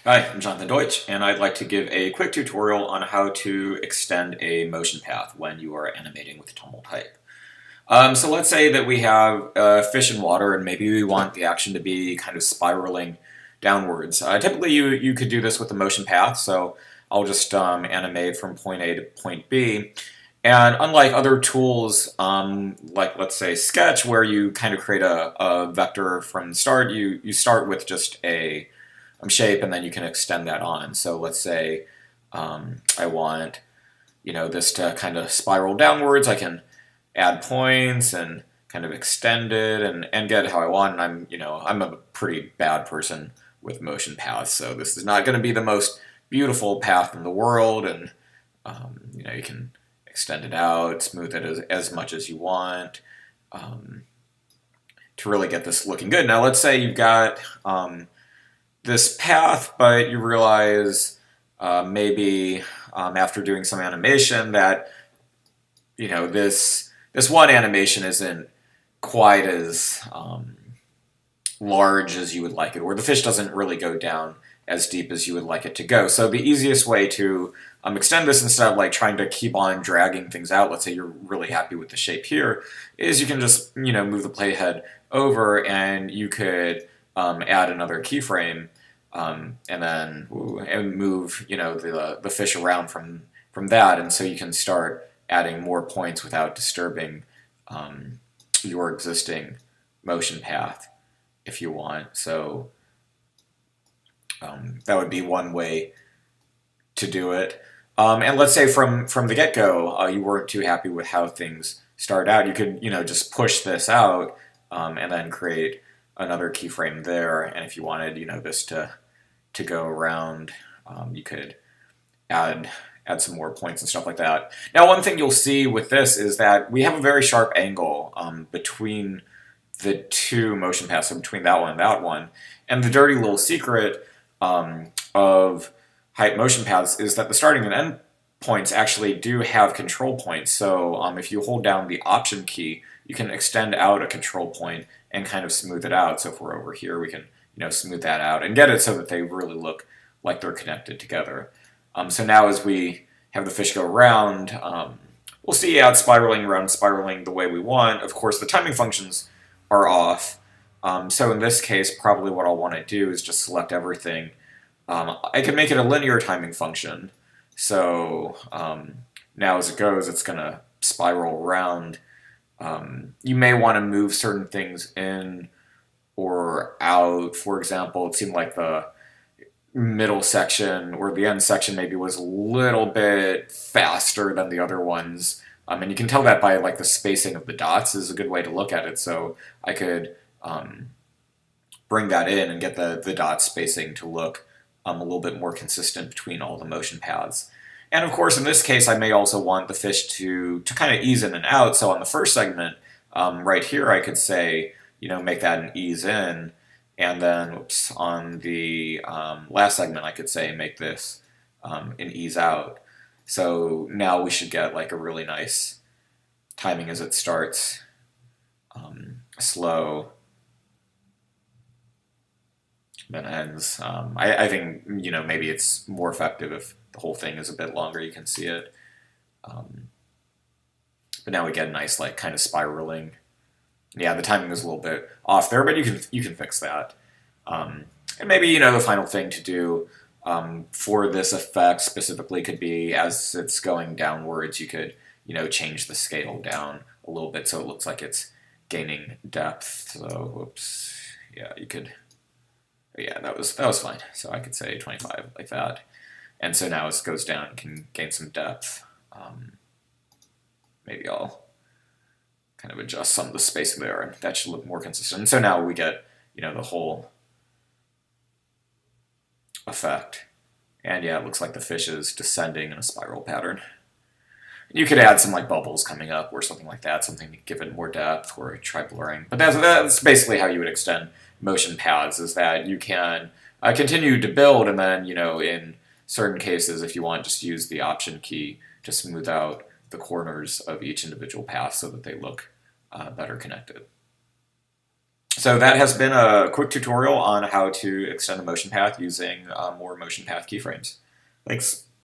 Hi, I'm Jonathan Deutsch, and I'd like to give a quick tutorial on how to extend a motion path when you are animating with Tumult type. So let's say that we have fish in water, and maybe we want the action to be kind of spiraling downwards. Typically, you could do this with the motion path, so I'll just animate from point A to point B. And unlike other tools, like let's say Sketch, where you kind of create a vector from the start, you start with just a shape, and then you can extend that on. So let's say I want this to kind of spiral downwards. I can add points and kind of extend it and get it how I want. And I'm a pretty bad person with motion paths, so this is not going to be the most beautiful path in the world. And you can extend it out, smooth it as much as you want to really get this looking good. Now let's say you've got this path, but you realize maybe after doing some animation that this one animation isn't quite as large as you would like it, or the fish doesn't really go down as deep as you would like it to go. So the easiest way to extend this, instead of like trying to keep on dragging things out, let's say you're really happy with the shape here, is you can just move the playhead over, and you could add another keyframe, and then move the fish around from that, and so you can start adding more points without disturbing your existing motion path if you want. So that would be one way to do it. And let's say from the get-go you weren't too happy with how things started out, you could just push this out and then create another keyframe there. And if you wanted this to go around, you could add some more points and stuff like that. Now, one thing you'll see with this is that we have a very sharp angle between the two motion paths, so between that one and that one. And the dirty little secret of height motion paths is that the starting and end points actually do have control points. So if you hold down the Option key, you can extend out a control point and kind of smooth it out. So if we're over here, we can smooth that out and get it so that they really look like they're connected together. So now as we have the fish go around, we'll see it spiraling around, spiraling the way we want. Of course, the timing functions are off. So in this case, probably what I'll want to do is just select everything. I can make it a linear timing function. So now as it goes, it's going to spiral around. You may want to move certain things in or out. For example, it seemed like the middle section or the end section maybe was a little bit faster than the other ones. And you can tell that by like the spacing of the dots is a good way to look at it. So I could bring that in and get the dot spacing to look a little bit more consistent between all the motion paths. And of course, in this case, I may also want the fish to kind of ease in and out. So on the first segment, right here, I could say, make that an ease in. And then, on the last segment, I could say, make this an ease out. So now we should get like a really nice timing as it starts slow, then ends. I think maybe it's more effective if the whole thing is a bit longer. You can see it, but now we get a nice like kind of spiraling. Yeah, the timing is a little bit off there, but you can fix that. And maybe the final thing to do for this effect specifically could be as it's going downwards, you could change the scale down a little bit so it looks like it's gaining depth. So whoops, yeah, you could. Yeah, that was fine. So I could say 25 like that. And so now as it goes down, it can gain some depth. Maybe I'll kind of adjust some of the spacing there, and that should look more consistent. And so now we get, the whole effect. And yeah, it looks like the fish is descending in a spiral pattern. You could add some like bubbles coming up or something like that, something to give it more depth, or try blurring. But that's basically how you would extend motion paths, is that you can continue to build, and then in certain cases, if you want, just use the Option key to smooth out the corners of each individual path so that they look better connected. So that has been a quick tutorial on how to extend a motion path using more motion path keyframes. Thanks.